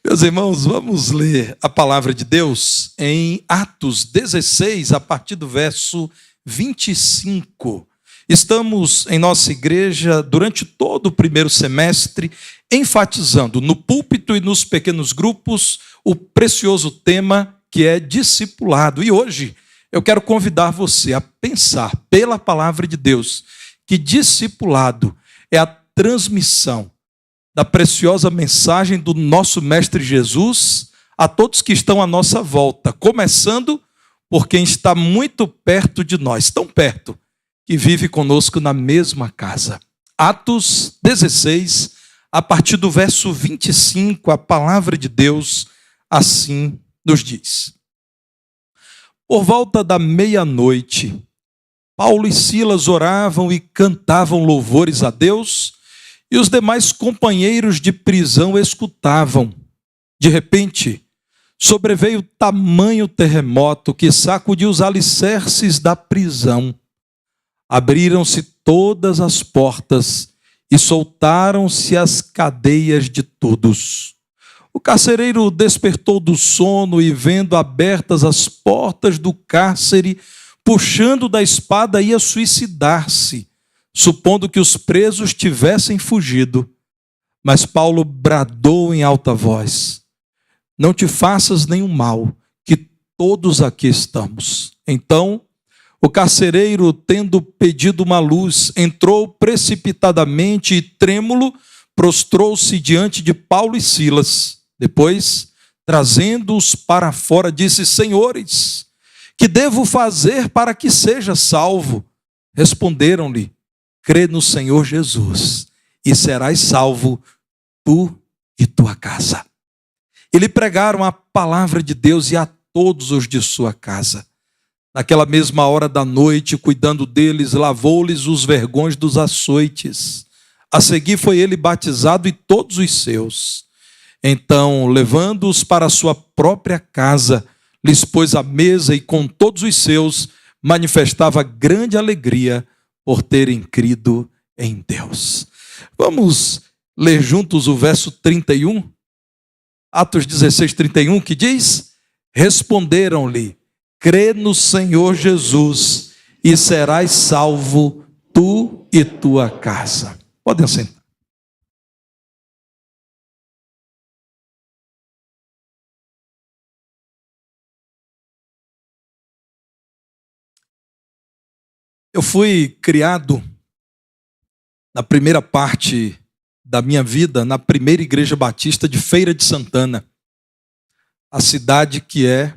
Meus irmãos, vamos ler a palavra de Deus em Atos 16, a partir do verso 25. Estamos em nossa igreja durante todo o primeiro semestre, enfatizando no púlpito e nos pequenos grupos o precioso tema que é discipulado. E hoje eu quero convidar você a pensar pela palavra de Deus que discipulado é a transmissão da preciosa mensagem do nosso Mestre Jesus a todos que estão à nossa volta, começando por quem está muito perto de nós, tão perto que vive conosco na mesma casa. Atos 16, a partir do verso 25, a palavra de Deus assim nos diz. Por volta da meia-noite, Paulo e Silas oravam e cantavam louvores a Deus, e os demais companheiros de prisão escutavam. De repente, sobreveio tamanho terremoto que sacudiu os alicerces da prisão. Abriram-se todas as portas e soltaram-se as cadeias de todos. O carcereiro despertou do sono e, vendo abertas as portas do cárcere, puxando da espada, ia suicidar-se, supondo que os presos tivessem fugido. Mas Paulo bradou em alta voz: não te faças nenhum mal, que todos aqui estamos. Então, o carcereiro, tendo pedido uma luz, entrou precipitadamente e, trêmulo, prostrou-se diante de Paulo e Silas. Depois, trazendo-os para fora, disse: Senhores, que devo fazer para que seja salvo? Responderam-lhe: crê no Senhor Jesus e serás salvo, tu e tua casa. E lhe pregaram a palavra de Deus e a todos os de sua casa. Naquela mesma hora da noite, cuidando deles, lavou-lhes os vergões dos açoites. A seguir foi ele batizado e todos os seus. Então, levando-os para a sua própria casa, lhes pôs a mesa e com todos os seus manifestava grande alegria por terem crido em Deus. Vamos ler juntos o verso 31? Atos 16, 31, que diz: responderam-lhe: crê no Senhor Jesus e serás salvo, tu e tua casa. Podem sentar. Eu fui criado na primeira parte da minha vida na primeira igreja batista de Feira de Santana, a cidade que é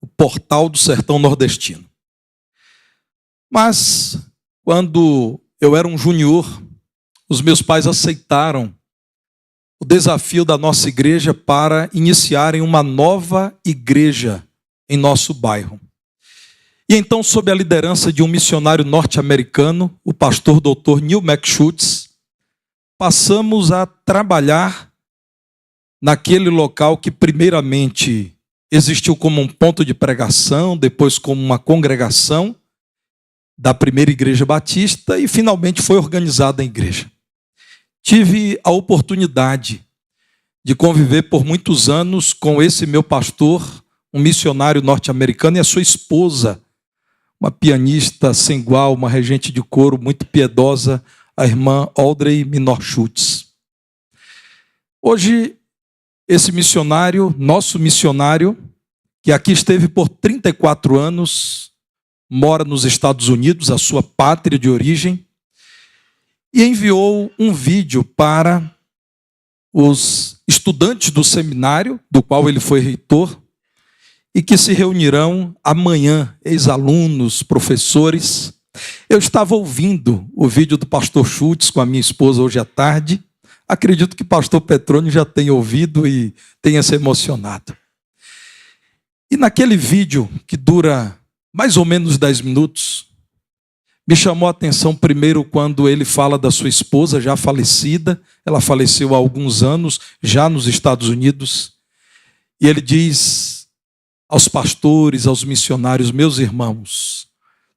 o portal do sertão nordestino. Mas, quando eu era um junior, os meus pais aceitaram o desafio da nossa igreja para iniciarem uma nova igreja em nosso bairro. E então, sob a liderança de um missionário norte-americano, o pastor Dr. Neil McSchutz, passamos a trabalhar naquele local que primeiramente existiu como um ponto de pregação, depois como uma congregação da primeira igreja batista e finalmente foi organizada a igreja. Tive a oportunidade de conviver por muitos anos com esse meu pastor, um missionário norte-americano, e a sua esposa, uma pianista sem igual, uma regente de coro muito piedosa, a irmã Audrey Minor-Schutz. Hoje, esse missionário, nosso missionário, que aqui esteve por 34 anos, mora nos Estados Unidos, a sua pátria de origem, e enviou um vídeo para os estudantes do seminário, do qual ele foi reitor, e que se reunirão amanhã, ex-alunos, professores. Eu estava ouvindo o vídeo do pastor Schutz com a minha esposa hoje à tarde. Acredito que o pastor Petrônio já tenha ouvido e tenha se emocionado. E naquele vídeo, que dura mais ou menos 10 minutos, me chamou a atenção primeiro quando ele fala da sua esposa já falecida. Ela faleceu há alguns anos, já nos Estados Unidos. E ele diz aos pastores, aos missionários: meus irmãos,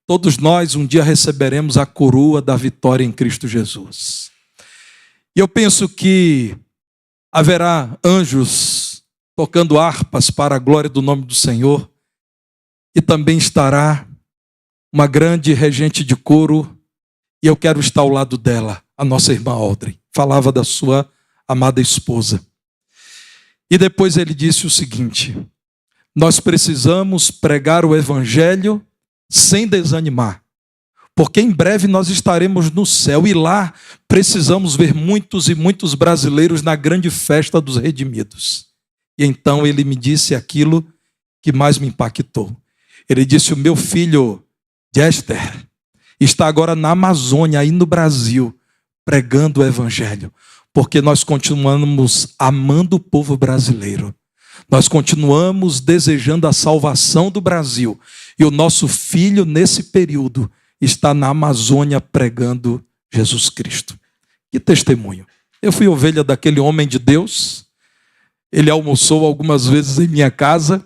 todos nós um dia receberemos a coroa da vitória em Cristo Jesus. E eu penso que haverá anjos tocando harpas para a glória do nome do Senhor. E também estará uma grande regente de coro, e eu quero estar ao lado dela, a nossa irmã Audrey. Falava da sua amada esposa. E depois ele disse o seguinte: nós precisamos pregar o evangelho sem desanimar, porque em breve nós estaremos no céu e lá precisamos ver muitos e muitos brasileiros na grande festa dos redimidos. E então ele me disse aquilo que mais me impactou. Ele disse: o meu filho Jester está agora na Amazônia, aí no Brasil, pregando o evangelho, porque nós continuamos amando o povo brasileiro. Nós continuamos desejando a salvação do Brasil. E o nosso filho, nesse período, está na Amazônia pregando Jesus Cristo. Que testemunho. Eu fui ovelha daquele homem de Deus. Ele almoçou algumas vezes em minha casa.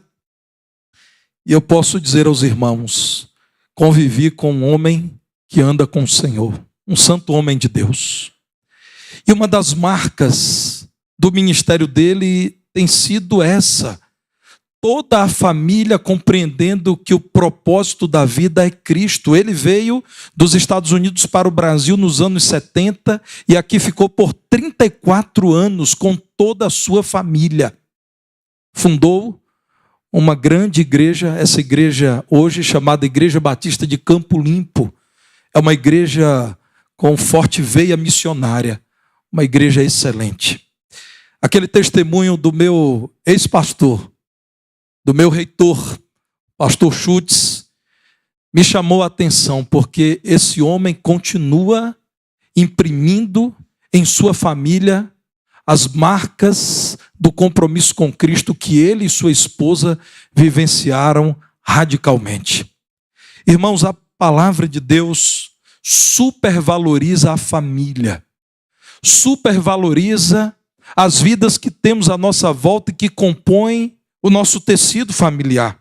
E eu posso dizer aos irmãos, convivi com um homem que anda com o Senhor, um santo homem de Deus. E uma das marcas do ministério dele tem sido essa: toda a família compreendendo que o propósito da vida é Cristo. Ele veio dos Estados Unidos para o Brasil nos anos 70 e aqui ficou por 34 anos com toda a sua família. Fundou uma grande igreja, essa igreja hoje chamada Igreja Batista de Campo Limpo. É uma igreja com forte veia missionária, uma igreja excelente. Aquele testemunho do meu ex-pastor, do meu reitor, pastor Schutz, me chamou a atenção, porque esse homem continua imprimindo em sua família as marcas do compromisso com Cristo que ele e sua esposa vivenciaram radicalmente. Irmãos, a palavra de Deus supervaloriza a família, supervaloriza as vidas que temos à nossa volta e que compõem o nosso tecido familiar.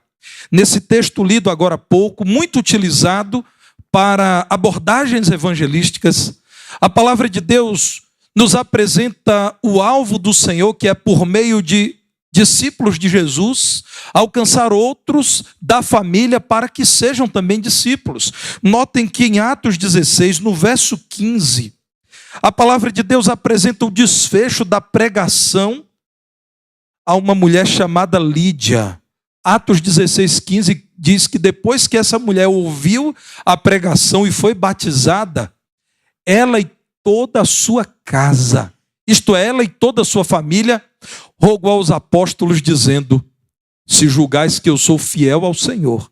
Nesse texto lido agora há pouco, muito utilizado para abordagens evangelísticas, a palavra de Deus nos apresenta o alvo do Senhor, que é por meio de discípulos de Jesus, alcançar outros da família para que sejam também discípulos. Notem que em Atos 16, no verso 15, a palavra de Deus apresenta o desfecho da pregação a uma mulher chamada Lídia. Atos 16, 15 diz que depois que essa mulher ouviu a pregação e foi batizada, ela e toda a sua casa, isto é, ela e toda a sua família, rogou aos apóstolos dizendo: se julgais que eu sou fiel ao Senhor,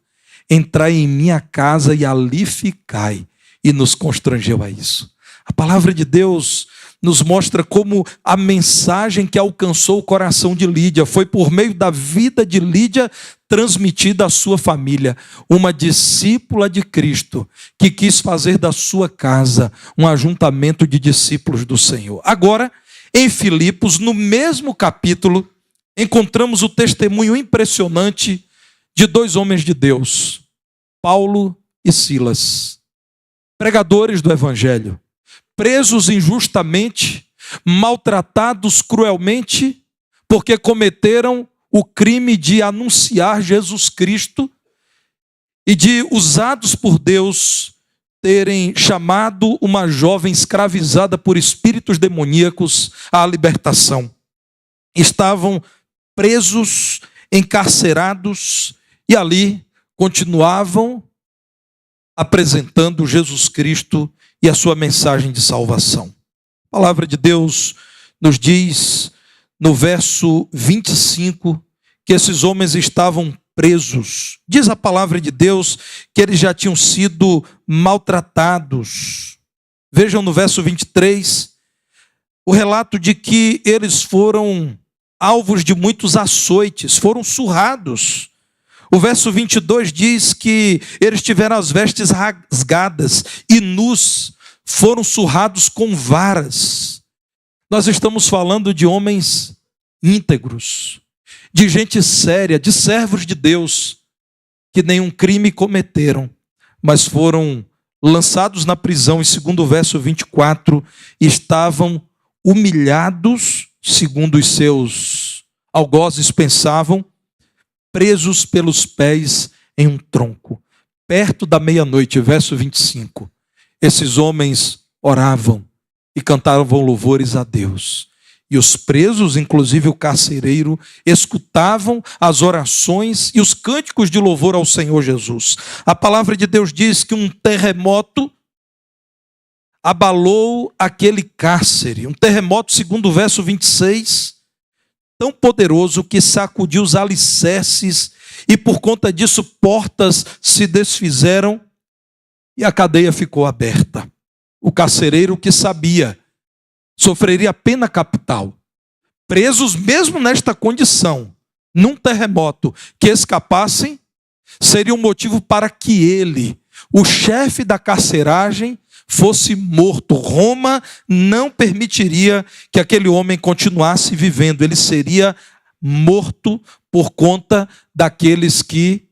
entrai em minha casa e ali ficai. E nos constrangeu a isso. A palavra de Deus nos mostra como a mensagem que alcançou o coração de Lídia foi por meio da vida de Lídia transmitida à sua família. Uma discípula de Cristo que quis fazer da sua casa um ajuntamento de discípulos do Senhor. Agora, em Filipos, no mesmo capítulo, encontramos o testemunho impressionante de dois homens de Deus, Paulo e Silas, pregadores do Evangelho, presos injustamente, maltratados cruelmente, porque cometeram o crime de anunciar Jesus Cristo e de, usados por Deus, terem chamado uma jovem escravizada por espíritos demoníacos à libertação. Estavam presos, encarcerados e ali continuavam apresentando Jesus Cristo e a sua mensagem de salvação. A palavra de Deus nos diz no verso 25 que esses homens estavam presos. Diz a palavra de Deus que eles já tinham sido maltratados. Vejam no verso 23 o relato de que eles foram alvos de muitos açoites, foram surrados. O verso 22 diz que eles tiveram as vestes rasgadas e nus, foram surrados com varas. Nós estamos falando de homens íntegros, de gente séria, de servos de Deus, que nenhum crime cometeram, mas foram lançados na prisão e, segundo o verso 24, estavam humilhados, segundo os seus algozes pensavam, presos pelos pés em um tronco. Perto da meia-noite, verso 25, esses homens oravam e cantavam louvores a Deus. E os presos, inclusive o carcereiro, escutavam as orações e os cânticos de louvor ao Senhor Jesus. A palavra de Deus diz que um terremoto abalou aquele cárcere. Um terremoto, segundo o verso 26, tão poderoso que sacudiu os alicerces e por conta disso portas se desfizeram e a cadeia ficou aberta. O carcereiro, que sabia, sofreria pena capital. Presos mesmo nesta condição, num terremoto, que escapassem, seria um motivo para que ele, o chefe da carceragem, fosse morto. Roma não permitiria que aquele homem continuasse vivendo. Ele seria morto por conta daqueles que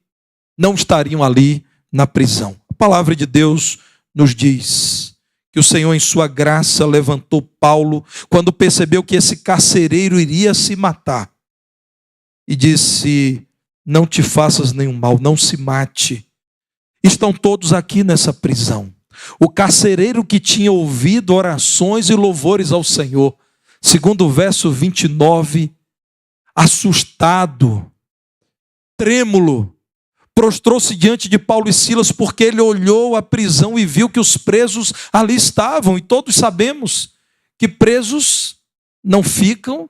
não estariam ali na prisão. A palavra de Deus nos diz que o Senhor, em sua graça, levantou Paulo quando percebeu que esse carcereiro iria se matar. E disse: não te faças nenhum mal, não se mate. Estão todos aqui nessa prisão. O carcereiro que tinha ouvido orações e louvores ao Senhor, segundo o verso 29, assustado, trêmulo, prostrou-se diante de Paulo e Silas, porque ele olhou a prisão e viu que os presos ali estavam. E todos sabemos que presos não ficam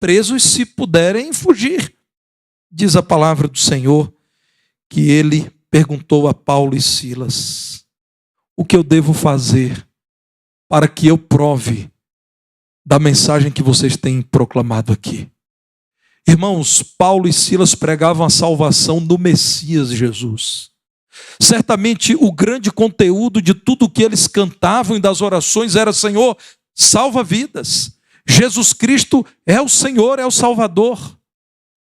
presos se puderem fugir. Diz a palavra do Senhor que ele perguntou a Paulo e Silas: o que eu devo fazer para que eu prove da mensagem que vocês têm proclamado aqui? Irmãos, Paulo e Silas pregavam a salvação do Messias Jesus. Certamente o grande conteúdo de tudo o que eles cantavam e das orações era: Senhor, salva vidas. Jesus Cristo é o Senhor, é o Salvador.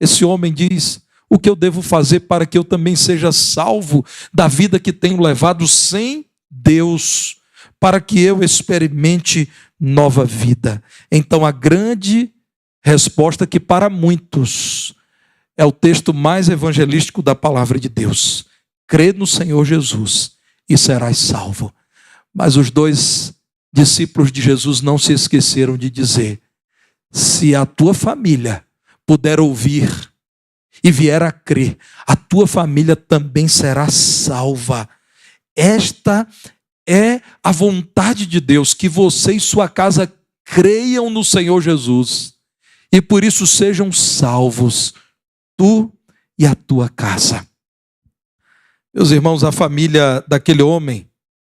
Esse homem diz: o que eu devo fazer para que eu também seja salvo da vida que tenho levado sem Deus, para que eu experimente nova vida? Então a grande resposta, que para muitos é o texto mais evangelístico da palavra de Deus: crê no Senhor Jesus e serás salvo. Mas os dois discípulos de Jesus não se esqueceram de dizer: se a tua família puder ouvir e vier a crer, a tua família também será salva. Esta é a vontade de Deus, que você e sua casa creiam no Senhor Jesus e por isso sejam salvos, tu e a tua casa. Meus irmãos, a família daquele homem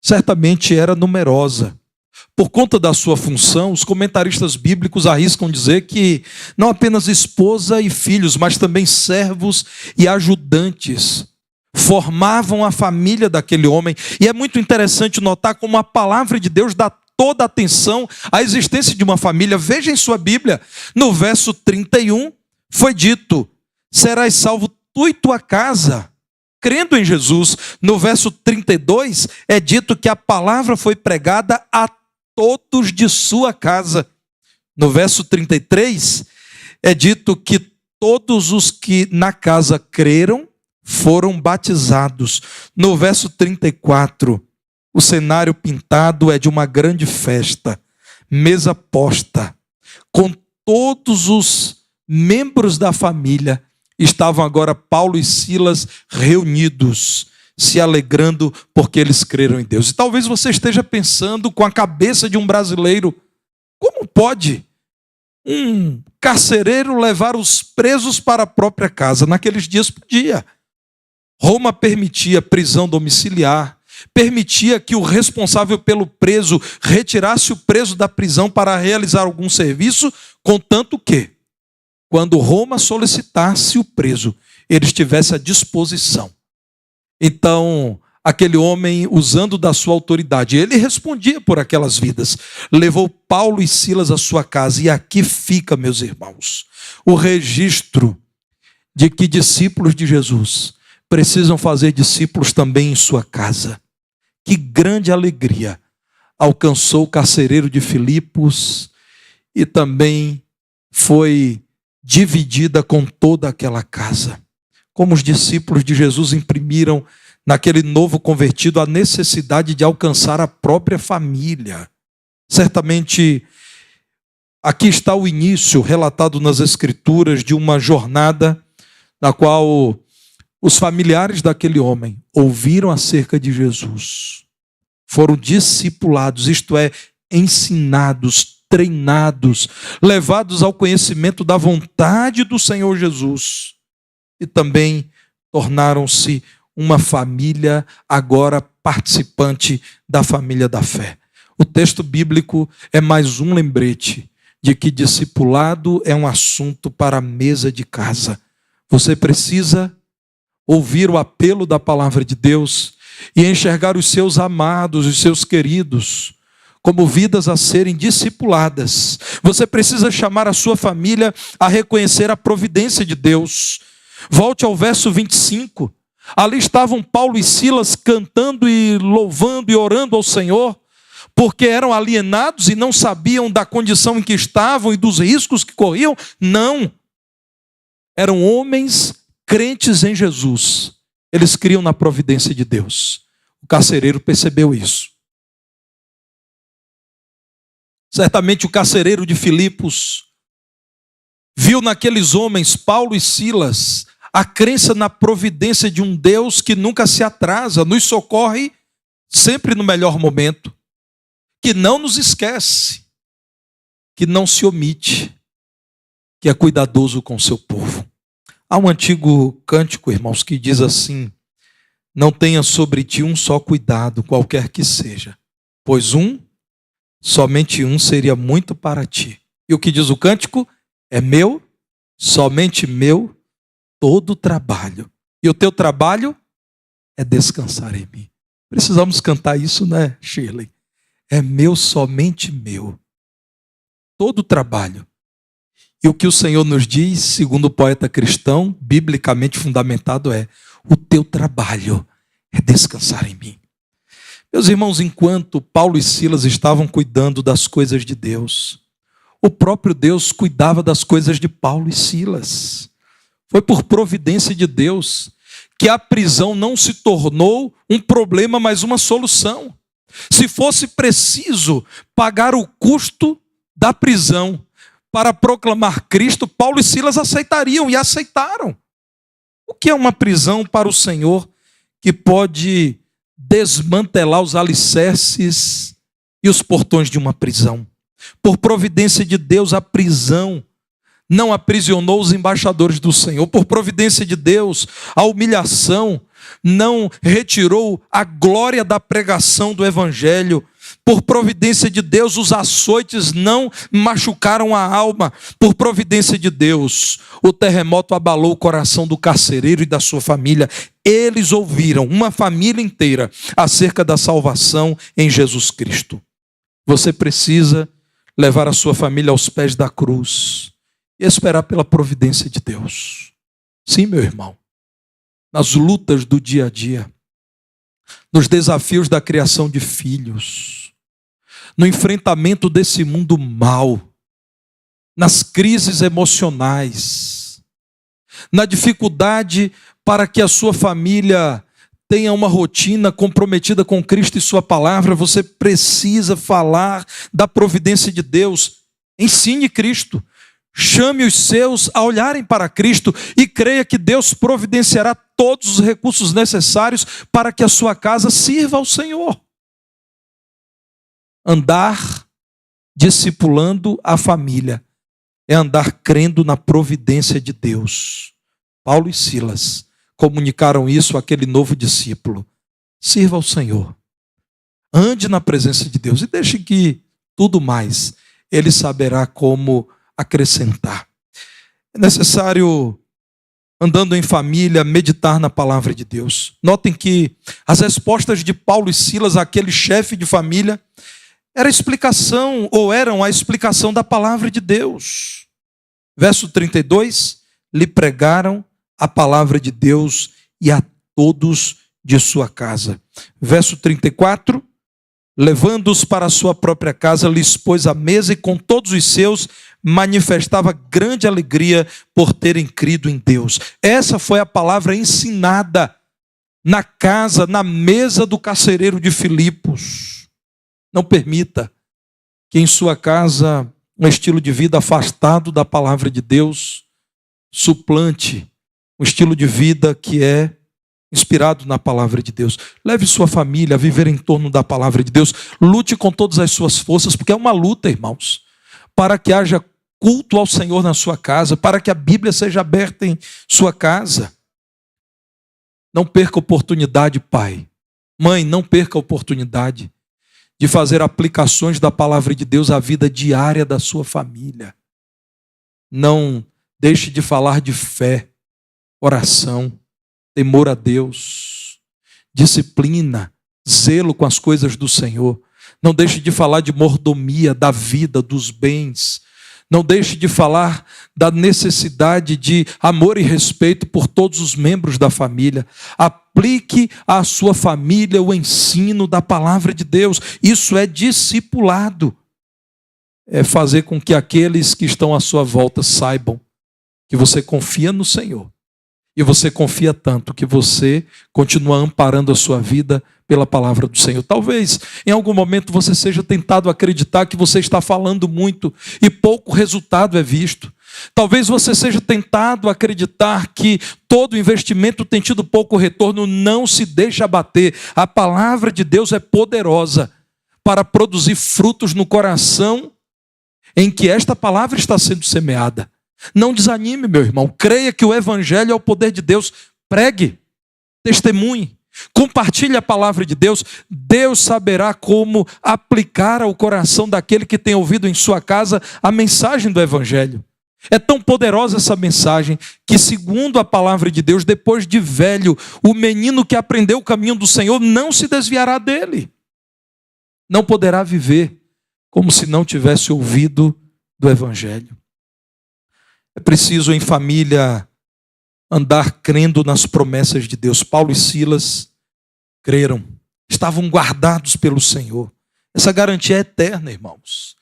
certamente era numerosa. Por conta da sua função, os comentaristas bíblicos arriscam dizer que não apenas esposa e filhos, mas também servos e ajudantes formavam a família daquele homem. E é muito interessante notar como a palavra de Deus dá toda a atenção à existência de uma família. Veja em sua Bíblia, no verso 31, foi dito: serás salvo tu e tua casa, crendo em Jesus. No verso 32, é dito que a palavra foi pregada a todos de sua casa. No verso 33, é dito que todos os que na casa creram foram batizados. No verso 34, o cenário pintado é de uma grande festa, mesa posta, com todos os membros da família. Estavam agora Paulo e Silas reunidos, se alegrando porque eles creram em Deus. E talvez você esteja pensando com a cabeça de um brasileiro: como pode um carcereiro levar os presos para a própria casa? Naqueles dias podia. Roma permitia prisão domiciliar, permitia que o responsável pelo preso retirasse o preso da prisão para realizar algum serviço, contanto que, quando Roma solicitasse o preso, ele estivesse à disposição. Então, aquele homem, usando da sua autoridade, ele respondia por aquelas vidas, levou Paulo e Silas à sua casa. E aqui fica, meus irmãos, o registro de que discípulos de Jesus precisam fazer discípulos também em sua casa. Que grande alegria alcançou o carcereiro de Filipos e também foi dividida com toda aquela casa. Como os discípulos de Jesus imprimiram naquele novo convertido a necessidade de alcançar a própria família. Certamente, aqui está o início relatado nas Escrituras de uma jornada na qual os familiares daquele homem ouviram acerca de Jesus, foram discipulados, isto é, ensinados, treinados, levados ao conhecimento da vontade do Senhor Jesus e também tornaram-se uma família agora participante da família da fé. O texto bíblico é mais um lembrete de que discipulado é um assunto para a mesa de casa. Você precisa ouvir o apelo da palavra de Deus e enxergar os seus amados, os seus queridos, como vidas a serem discipuladas. Você precisa chamar a sua família a reconhecer a providência de Deus. Volte ao verso 25. Ali estavam Paulo e Silas cantando e louvando e orando ao Senhor, porque eram alienados e não sabiam da condição em que estavam e dos riscos que corriam. Não. Eram homens crentes em Jesus. Eles criam na providência de Deus. O carcereiro percebeu isso. Certamente o carcereiro de Filipos viu naqueles homens, Paulo e Silas, a crença na providência de um Deus que nunca se atrasa, nos socorre sempre no melhor momento, que não nos esquece, que não se omite, que é cuidadoso com o seu povo. Há um antigo cântico, irmãos, que diz assim: não tenha sobre ti um só cuidado, qualquer que seja, pois somente um seria muito para ti. E o que diz o cântico? É meu, somente meu, todo o trabalho. E o teu trabalho é descansar em mim. Precisamos cantar isso, né, Shirley? É meu, somente meu, todo o trabalho. E o que o Senhor nos diz, segundo o poeta cristão, biblicamente fundamentado, é: o teu trabalho é descansar em mim. Meus irmãos, enquanto Paulo e Silas estavam cuidando das coisas de Deus, o próprio Deus cuidava das coisas de Paulo e Silas. Foi por providência de Deus que a prisão não se tornou um problema, mas uma solução. Se fosse preciso pagar o custo da prisão para proclamar Cristo, Paulo e Silas aceitariam e aceitaram. O que é uma prisão para o Senhor que pode desmantelar os alicerces e os portões de uma prisão? Por providência de Deus, a prisão não aprisionou os embaixadores do Senhor. Por providência de Deus, a humilhação não retirou a glória da pregação do Evangelho. Por providência de Deus, os açoites não machucaram a alma. Por providência de Deus, o terremoto abalou o coração do carcereiro e da sua família. Eles ouviram, uma família inteira, acerca da salvação em Jesus Cristo. Você precisa levar a sua família aos pés da cruz e esperar pela providência de Deus. Sim, meu irmão, nas lutas do dia a dia, nos desafios da criação de filhos, no enfrentamento desse mundo mau, nas crises emocionais, na dificuldade para que a sua família tenha uma rotina comprometida com Cristo e sua palavra, você precisa falar da providência de Deus. Ensine Cristo. Chame os seus a olharem para Cristo e creia que Deus providenciará todos os recursos necessários para que a sua casa sirva ao Senhor. Andar discipulando a família é andar crendo na providência de Deus. Paulo e Silas comunicaram isso àquele novo discípulo. Sirva ao Senhor. Ande na presença de Deus e deixe que tudo mais Ele saberá como acrescentar. É necessário, andando em família, meditar na palavra de Deus. Notem que as respostas de Paulo e Silas àquele chefe de família eram a explicação da palavra de Deus. Verso 32, lhe pregaram a palavra de Deus e a todos de sua casa. Verso 34, levando-os para a sua própria casa, lhes pôs a mesa e com todos os seus manifestava grande alegria por terem crido em Deus. Essa foi a palavra ensinada na casa, na mesa do carcereiro de Filipos. Não permita que em sua casa um estilo de vida afastado da palavra de Deus suplante um estilo de vida que é inspirado na palavra de Deus. Leve sua família a viver em torno da palavra de Deus. Lute com todas as suas forças, porque é uma luta, irmãos, para que haja culto ao Senhor na sua casa, para que a Bíblia seja aberta em sua casa. Não perca a oportunidade, pai. Mãe, não perca a oportunidade de fazer aplicações da palavra de Deus à vida diária da sua família. Não deixe de falar de fé, oração, temor a Deus, disciplina, zelo com as coisas do Senhor. Não deixe de falar de mordomia, da vida, dos bens. Não deixe de falar da necessidade de amor e respeito por todos os membros da família. Aplique à sua família o ensino da palavra de Deus. Isso é discipulado. É fazer com que aqueles que estão à sua volta saibam que você confia no Senhor. E você confia tanto que você continua amparando a sua vida pela palavra do Senhor. Talvez em algum momento você seja tentado a acreditar que você está falando muito e pouco resultado é visto. Talvez você seja tentado a acreditar que todo investimento tem tido pouco retorno. Não se deixe abater. A palavra de Deus é poderosa para produzir frutos no coração em que esta palavra está sendo semeada. Não desanime, meu irmão. Creia que o evangelho é o poder de Deus. Pregue, testemunhe, compartilhe a palavra de Deus. Deus saberá como aplicar ao coração daquele que tem ouvido em sua casa a mensagem do evangelho. É tão poderosa essa mensagem que, segundo a palavra de Deus, depois de velho, o menino que aprendeu o caminho do Senhor não se desviará dele. Não poderá viver como se não tivesse ouvido do evangelho. É preciso em família andar crendo nas promessas de Deus. Paulo e Silas creram, estavam guardados pelo Senhor. Essa garantia é eterna, irmãos.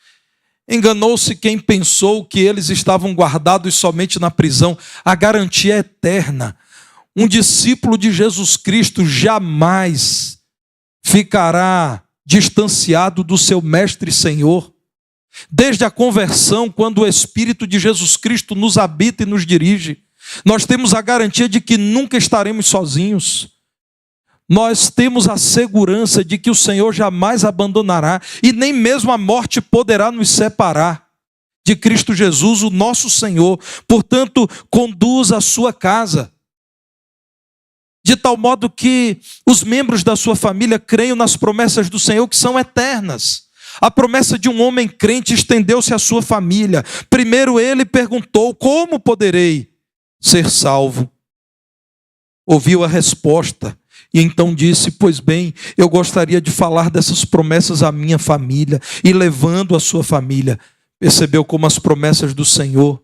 Enganou-se quem pensou que eles estavam guardados somente na prisão. A garantia é eterna. Um discípulo de Jesus Cristo jamais ficará distanciado do seu mestre e Senhor. Desde a conversão, quando o Espírito de Jesus Cristo nos habita e nos dirige, nós temos a garantia de que nunca estaremos sozinhos. Nós temos a segurança de que o Senhor jamais abandonará e nem mesmo a morte poderá nos separar de Cristo Jesus, o nosso Senhor. Portanto, conduza a sua casa de tal modo que os membros da sua família creiam nas promessas do Senhor que são eternas. A promessa de um homem crente estendeu-se à sua família. Primeiro ele perguntou: como poderei ser salvo? Ouviu a resposta e então disse: pois bem, eu gostaria de falar dessas promessas à minha família. E levando a sua família, percebeu como as promessas do Senhor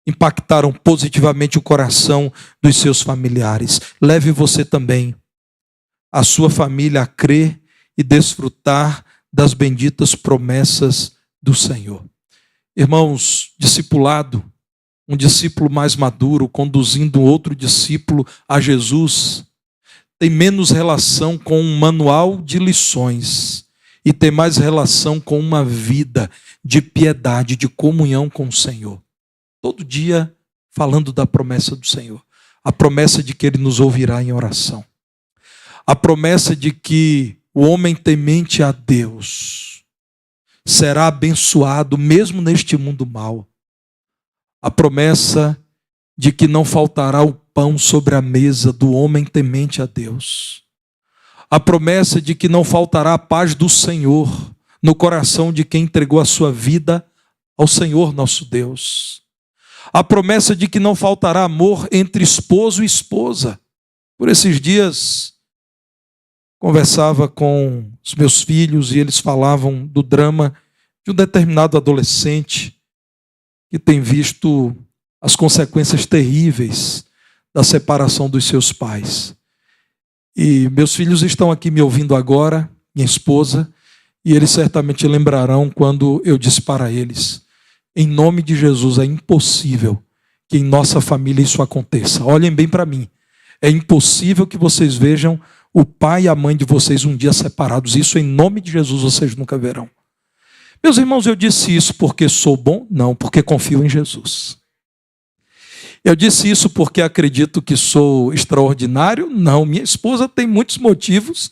impactaram positivamente o coração dos seus familiares. Leve você também a sua família a crer e desfrutar das benditas promessas do Senhor. Irmãos, discipulado, um discípulo mais maduro conduzindo outro discípulo a Jesus, tem menos relação com um manual de lições e tem mais relação com uma vida de piedade, de comunhão com o Senhor. Todo dia falando da promessa do Senhor. A promessa de que Ele nos ouvirá em oração. A promessa de que o homem temente a Deus será abençoado mesmo neste mundo mau. A promessa de que não faltará o pão sobre a mesa do homem temente a Deus. A promessa de que não faltará a paz do Senhor no coração de quem entregou a sua vida ao Senhor nosso Deus. A promessa de que não faltará amor entre esposo e esposa. Por esses dias conversava com os meus filhos e eles falavam do drama de um determinado adolescente que tem visto as consequências terríveis da separação dos seus pais. E meus filhos estão aqui me ouvindo agora, minha esposa, e eles certamente lembrarão quando eu disse para eles: Em nome de Jesus, é impossível que em nossa família isso aconteça. Olhem bem para mim. É impossível que vocês vejam o pai e a mãe de vocês um dia separados. Isso em nome de Jesus vocês nunca verão. Meus irmãos, eu disse isso porque sou bom? Não, porque confio em Jesus. Eu disse isso porque acredito que sou extraordinário? Não, minha esposa tem muitos motivos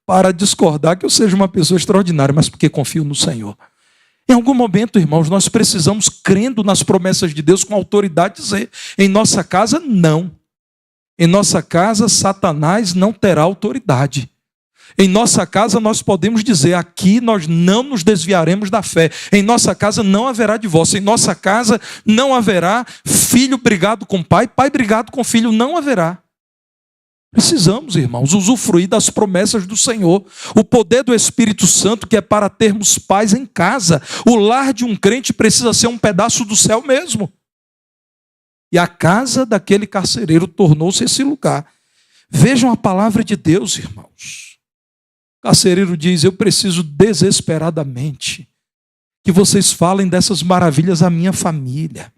para discordar que eu seja uma pessoa extraordinária, mas porque confio no Senhor. Em algum momento, irmãos, nós precisamos, crendo nas promessas de Deus com autoridade, dizer: em nossa casa, não. Em nossa casa, Satanás não terá autoridade. Em nossa casa, nós podemos dizer: aqui nós não nos desviaremos da fé. Em nossa casa não haverá divórcio. Em nossa casa não haverá filho brigado com pai, pai brigado com filho. Não haverá. Precisamos, irmãos, usufruir das promessas do Senhor. O poder do Espírito Santo, que é para termos paz em casa. O lar de um crente precisa ser um pedaço do céu mesmo. E a casa daquele carcereiro tornou-se esse lugar. Vejam a palavra de Deus, irmãos. O carcereiro diz: eu preciso desesperadamente que vocês falem dessas maravilhas à minha família.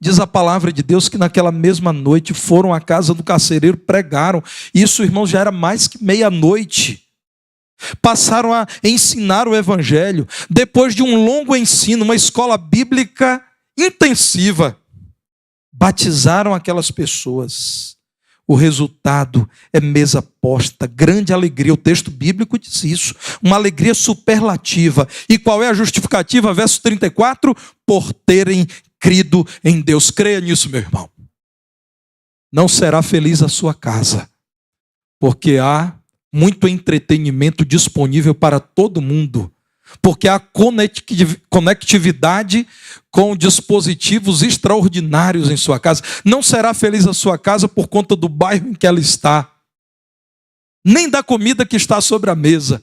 Diz a palavra de Deus que naquela mesma noite foram à casa do carcereiro, pregaram. Isso, irmãos, já era mais que meia-noite. Passaram a ensinar o evangelho. Depois de um longo ensino, uma escola bíblica intensiva, batizaram aquelas pessoas. O resultado é mesa posta, grande alegria. O texto bíblico diz isso, uma alegria superlativa. E qual é a justificativa? Verso 34, por terem crido em Deus. Creia nisso, meu irmão. Não será feliz a sua casa, porque há muito entretenimento disponível para todo mundo, porque há conectividade com dispositivos extraordinários em sua casa. Não será feliz a sua casa por conta do bairro em que ela está, nem da comida que está sobre a mesa,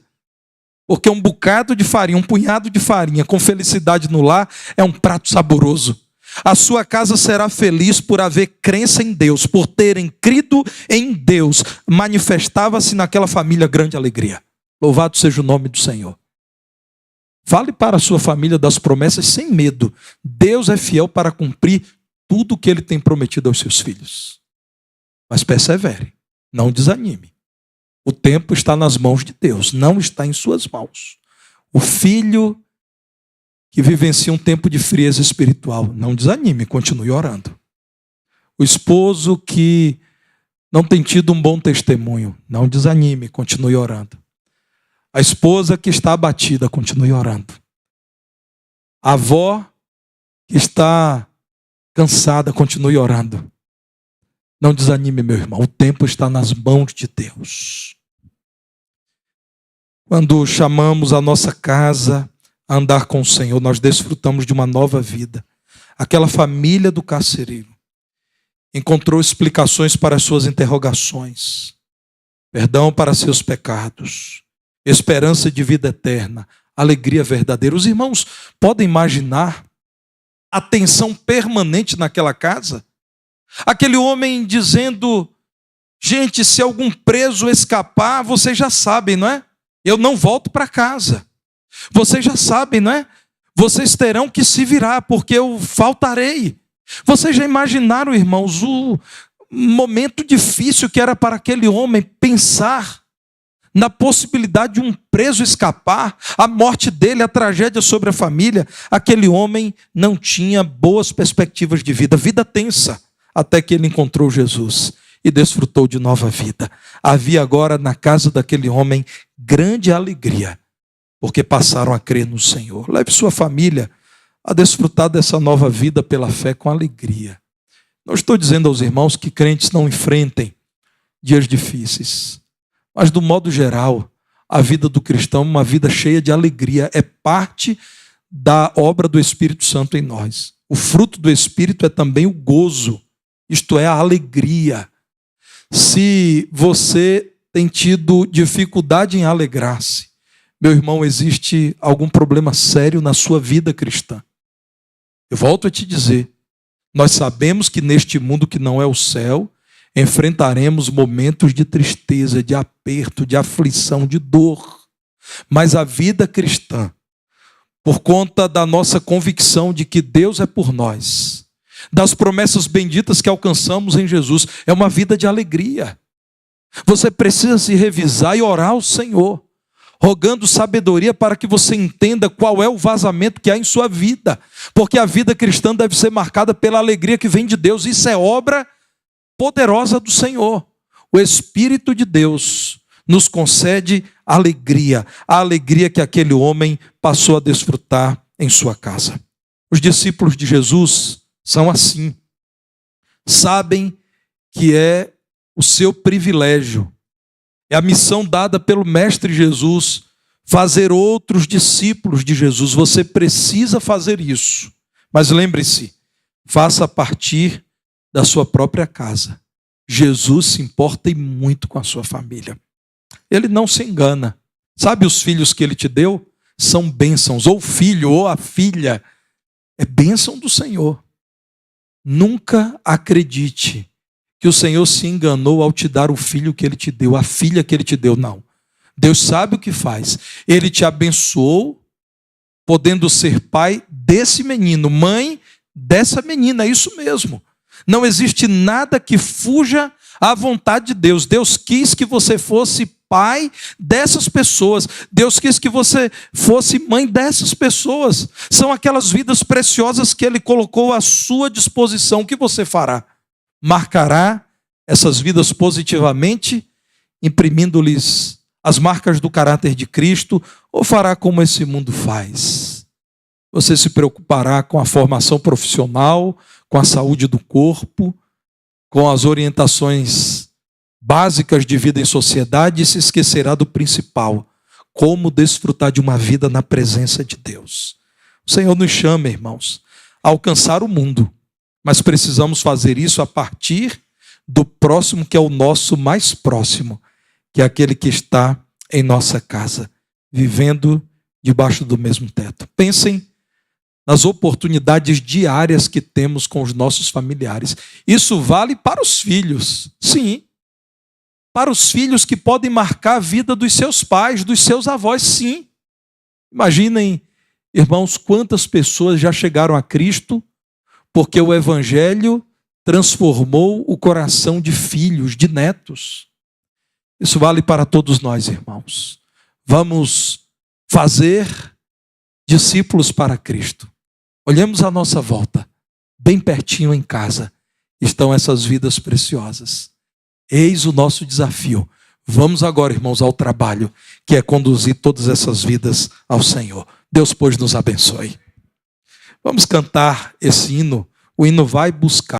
porque um bocado de farinha, um punhado de farinha com felicidade no lar é um prato saboroso. A sua casa será feliz por haver crença em Deus, por terem crido em Deus. Manifestava-se naquela família grande alegria. Louvado seja o nome do Senhor. Fale para a sua família das promessas sem medo. Deus é fiel para cumprir tudo o que Ele tem prometido aos seus filhos. Mas persevere, não desanime. O tempo está nas mãos de Deus, não está em suas mãos. O filho que vivencia um tempo de frieza espiritual, não desanime, continue orando. O esposo que não tem tido um bom testemunho, não desanime, continue orando. A esposa que está abatida, continue orando. A avó que está cansada, continue orando. Não desanime, meu irmão, o tempo está nas mãos de Deus. Quando chamamos a nossa casa a andar com o Senhor, nós desfrutamos de uma nova vida. Aquela família do carcereiro encontrou explicações para as suas interrogações, perdão para seus pecados, esperança de vida eterna, alegria verdadeira. Os irmãos podem imaginar a tensão permanente naquela casa? Aquele homem dizendo: gente, se algum preso escapar, vocês já sabem, não é? Eu não volto para casa. Vocês já sabem, não é? Vocês terão que se virar, porque eu faltarei. Vocês já imaginaram, irmãos, o momento difícil que era para aquele homem pensar na possibilidade de um preso escapar, a morte dele, a tragédia sobre a família? Aquele homem não tinha boas perspectivas de vida, vida tensa, até que ele encontrou Jesus e desfrutou de nova vida. Havia agora na casa daquele homem grande alegria, porque passaram a crer no Senhor. Leve sua família a desfrutar dessa nova vida pela fé com alegria. Não estou dizendo aos irmãos que crentes não enfrentem dias difíceis, mas do modo geral, a vida do cristão é uma vida cheia de alegria, é parte da obra do Espírito Santo em nós. O fruto do Espírito é também o gozo, isto é, a alegria. Se você tem tido dificuldade em alegrar-se, meu irmão, existe algum problema sério na sua vida cristã. Eu volto a te dizer, nós sabemos que neste mundo que não é o céu, enfrentaremos momentos de tristeza, de aperto, de aflição, de dor. Mas a vida cristã, por conta da nossa convicção de que Deus é por nós, das promessas benditas que alcançamos em Jesus. É uma vida de alegria. Você precisa se revisar e orar ao Senhor, rogando sabedoria para que você entenda qual é o vazamento que há em sua vida, porque a vida cristã deve ser marcada pela alegria que vem de Deus. Isso é obra poderosa do Senhor. O Espírito de Deus nos concede alegria, a alegria que aquele homem passou a desfrutar em sua casa. Os discípulos de Jesus são assim, sabem que é o seu privilégio, é a missão dada pelo Mestre Jesus, fazer outros discípulos de Jesus. Você precisa fazer isso, mas lembre-se, faça a partir da sua própria casa. Jesus se importa e muito com a sua família. Ele não se engana. Sabe, os filhos que ele te deu são bênçãos, ou o filho ou a filha é bênção do Senhor. Nunca acredite que o Senhor se enganou ao te dar o filho que ele te deu, a filha que ele te deu. Não. Deus sabe o que faz. Ele te abençoou, podendo ser pai desse menino, mãe dessa menina. É isso mesmo. Não existe nada que fuja à vontade de Deus. Deus quis que você fosse pai dessas pessoas. Deus quis que você fosse mãe dessas pessoas. São aquelas vidas preciosas que Ele colocou à sua disposição. O que você fará? Marcará essas vidas positivamente, imprimindo-lhes as marcas do caráter de Cristo, ou fará como esse mundo faz? Você se preocupará com a formação profissional, com a saúde do corpo, com as orientações básicas de vida em sociedade, e se esquecerá do principal: como desfrutar de uma vida na presença de Deus. O Senhor nos chama, irmãos, a alcançar o mundo, mas precisamos fazer isso a partir do próximo, que é o nosso mais próximo, que é aquele que está em nossa casa, vivendo debaixo do mesmo teto. Pensem nas oportunidades diárias que temos com os nossos familiares. Isso vale para os filhos, sim. Para os filhos que podem marcar a vida dos seus pais, dos seus avós, sim. Imaginem, irmãos, quantas pessoas já chegaram a Cristo porque o Evangelho transformou o coração de filhos, de netos. Isso vale para todos nós, irmãos. Vamos fazer discípulos para Cristo. Olhemos à nossa volta, bem pertinho em casa, estão essas vidas preciosas. Eis o nosso desafio. Vamos agora, irmãos, ao trabalho, que é conduzir todas essas vidas ao Senhor. Deus, pois, nos abençoe. Vamos cantar esse hino. O hino vai buscar.